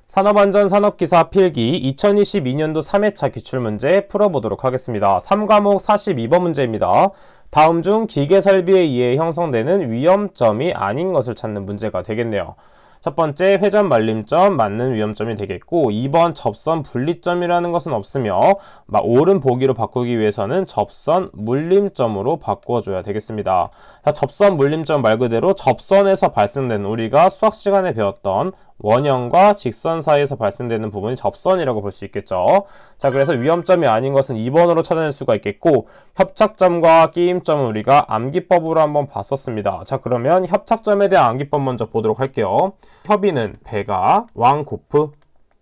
산업안전산업기사 필기 2022년도 3회차 기출문제 풀어보도록 하겠습니다. 3과목 42번 문제입니다. 다음 중 기계설비에 의해 형성되는 위험점이 아닌 것을 찾는 문제가 되겠네요. 첫 번째, 회전 말림점 맞는 위험점이 되겠고, 2번 접선 분리점이라는 것은 없으며 옳은 보기로 바꾸기 위해서는 접선 물림점으로 바꿔줘야 되겠습니다. 자, 접선 물림점 말 그대로 접선에서 발생되는 우리가 수학 시간에 배웠던 원형과 직선 사이에서 발생되는 부분이 접선이라고 볼 수 있겠죠. 자, 그래서 위험점이 아닌 것은 2번으로 찾아낼 수가 있겠고, 협착점과 끼임점은 우리가 암기법으로 한번 봤었습니다. 자, 그러면 협착점에 대한 암기법 먼저 보도록 할게요. 협의는 배가, 왕고프.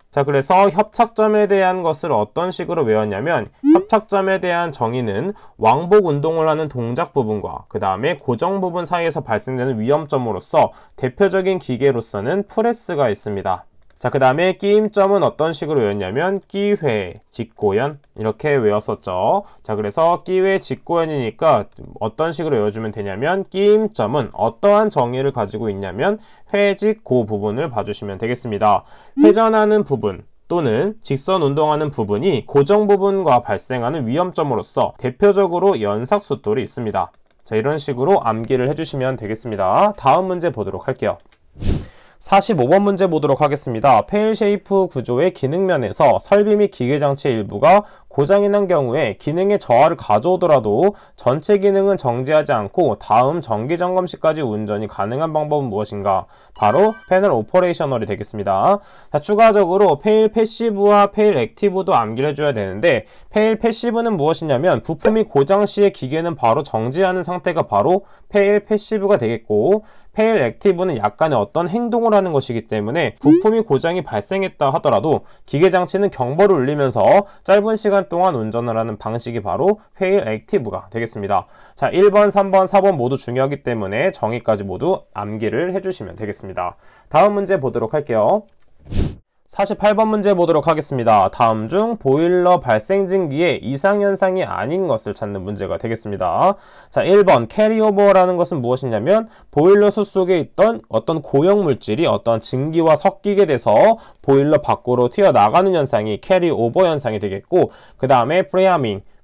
자, 그래서 협착점에 대한 것을 어떤 식으로 외웠냐면, 협착점에 대한 정의는 왕복 운동을 하는 동작 부분과 그 다음에 고정 부분 사이에서 발생되는 위험점으로서 대표적인 기계로서는 프레스가 있습니다. 자, 그 다음에 끼임점은 어떤 식으로 외웠냐면 끼회, 직고연 이렇게 외웠었죠. 자, 그래서 끼회, 직고연이니까 어떤 식으로 외워주면 되냐면 끼임점은 어떠한 정의를 가지고 있냐면 회직, 고 부분을 봐주시면 되겠습니다. 회전하는 부분 또는 직선 운동하는 부분이 고정 부분과 발생하는 위험점으로서 대표적으로 연삭수돌이 있습니다. 자, 이런 식으로 암기를 해주시면 되겠습니다. 다음 문제 보도록 할게요. 45번 문제 보도록 하겠습니다. 페일 쉐이프 구조의 기능면에서 설비 및 기계장치 일부가 고장이 난 경우에 기능의 저하를 가져오더라도 전체 기능은 정지하지 않고 다음 정기점검 시까지 운전이 가능한 방법은 무엇인가? 바로 패널 오퍼레이셔널이 되겠습니다. 자, 추가적으로 페일 패시브와 페일 액티브도 암기를 해줘야 되는데, 페일 패시브는 무엇이냐면 부품이 고장 시에 기계는 바로 정지하는 상태가 바로 페일 패시브가 되겠고, 페일 액티브는 약간의 어떤 행동을 하는 것이기 때문에 부품이 고장이 발생했다 하더라도 기계장치는 경보를 울리면서 짧은 시간 동안 운전을 하는 방식이 바로 페일 액티브가 되겠습니다. 자, 1번, 3번, 4번 모두 중요하기 때문에 정의까지 모두 암기를 해주시면 되겠습니다. 다음 문제 보도록 할게요. 48번 문제 보도록 하겠습니다. 다음 중 보일러 발생 증기의 이상현상이 아닌 것을 찾는 문제가 되겠습니다. 자, 1번 캐리오버라는 것은 무엇이냐면 보일러 수 속에 있던 어떤 고형물질이 어떤 증기와 섞이게 돼서 보일러 밖으로 튀어나가는 현상이 캐리오버 현상이 되겠고, 그 다음에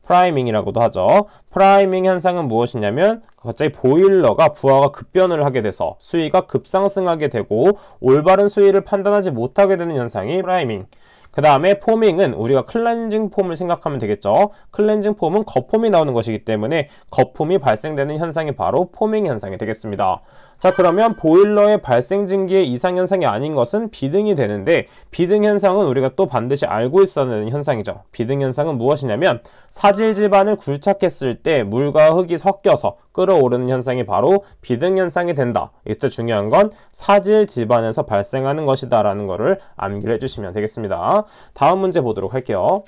프라이밍이라고도 하죠. 프라이밍 현상은 무엇이냐면 갑자기 보일러가 부하가 급변을 하게 돼서 수위가 급상승하게 되고 올바른 수위를 판단하지 못하게 되는 현상이 프라이밍. 그 다음에 포밍은 우리가 클렌징 폼을 생각하면 되겠죠. 클렌징 폼은 거품이 나오는 것이기 때문에 거품이 발생되는 현상이 바로 포밍 현상이 되겠습니다. 자, 그러면 보일러의 발생 증기의 이상 현상이 아닌 것은 비등이 되는데, 비등 현상은 우리가 또 반드시 알고 있어야 하는 현상이죠. 비등 현상은 무엇이냐면 사질 지반을 굴착했을 때 물과 흙이 섞여서 끓어오르는 현상이 바로 비등 현상이 된다. 이때 중요한 건 사질 지반에서 발생하는 것이다 라는 것을 암기를 해주시면 되겠습니다. 다음 문제 보도록 할게요.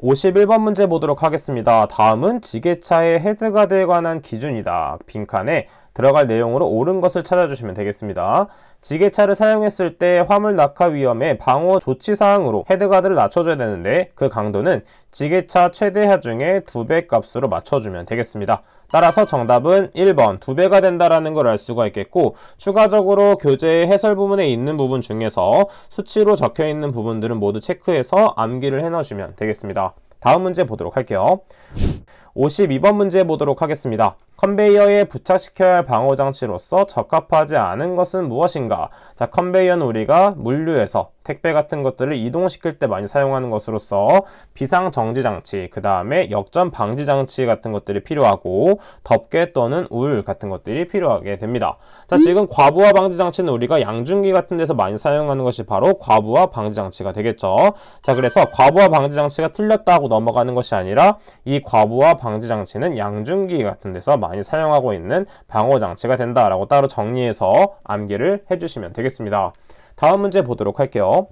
51번 문제 보도록 하겠습니다. 다음은 지게차의 헤드가드에 관한 기준이다. 빈칸에 들어갈 내용으로 옳은 것을 찾아주시면 되겠습니다. 지게차를 사용했을 때 화물 낙하 위험의 방어 조치사항으로 헤드가드를 낮춰줘야 되는데, 그 강도는 지게차 최대 하중의 2배 값으로 맞춰주면 되겠습니다. 따라서 정답은 1번 2배가 된다라는 걸 알 수가 있겠고, 추가적으로 교재의 해설 부분에 있는 부분 중에서 수치로 적혀있는 부분들은 모두 체크해서 암기를 해놓으시면 되겠습니다. 다음 문제 보도록 할게요. 52번 문제 보도록 하겠습니다. 컨베이어에 부착시켜야 할 방호장치로서 적합하지 않은 것은 무엇인가? 자, 컨베이어는 우리가 물류에서 택배 같은 것들을 이동시킬 때 많이 사용하는 것으로서 비상정지장치, 그 다음에 역전 방지장치 같은 것들이 필요하고 덮개 또는 울 같은 것들이 필요하게 됩니다. 자, 지금 과부하 방지장치는 우리가 양중기 같은 데서 많이 사용하는 것이 바로 과부하 방지장치가 되겠죠. 자, 그래서 과부하 방지장치가 틀렸다 하고 넘어가는 것이 아니라 이 과부하 방지장치는 양중기 같은 데서 많이 사용하고 있는 방호장치가 된다라고 따로 정리해서 암기를 해주시면 되겠습니다. 다음 문제 보도록 할게요.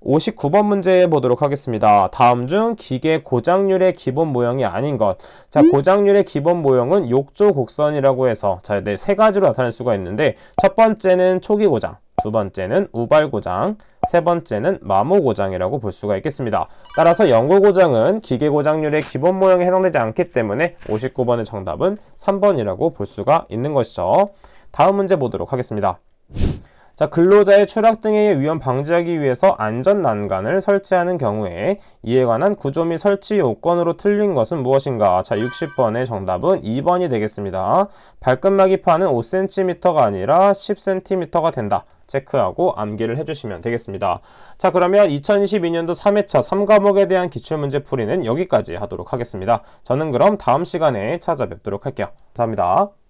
59번 문제 보도록 하겠습니다. 다음 중 기계 고장률의 기본 모형이 아닌 것. 자, 고장률의 기본 모형은 욕조 곡선이라고 해서 자, 네, 세 가지로 나타낼 수가 있는데, 첫 번째는 초기 고장, 두 번째는 우발 고장, 세 번째는 마모 고장이라고 볼 수가 있겠습니다. 따라서 연골 고장은 기계 고장률의 기본 모형에 해당되지 않기 때문에 59번의 정답은 3번이라고 볼 수가 있는 것이죠. 다음 문제 보도록 하겠습니다. 자, 근로자의 추락 등의 위험 방지하기 위해서 안전 난간을 설치하는 경우에 이에 관한 구조 및 설치 요건으로 틀린 것은 무엇인가? 자, 60번의 정답은 2번이 되겠습니다. 발끝마기판은 5cm가 아니라 10cm가 된다. 체크하고 암기를 해주시면 되겠습니다. 자, 그러면 2022년도 3회차 3과목에 대한 기출문제 풀이는 여기까지 하도록 하겠습니다. 저는 그럼 다음 시간에 찾아뵙도록 할게요. 감사합니다.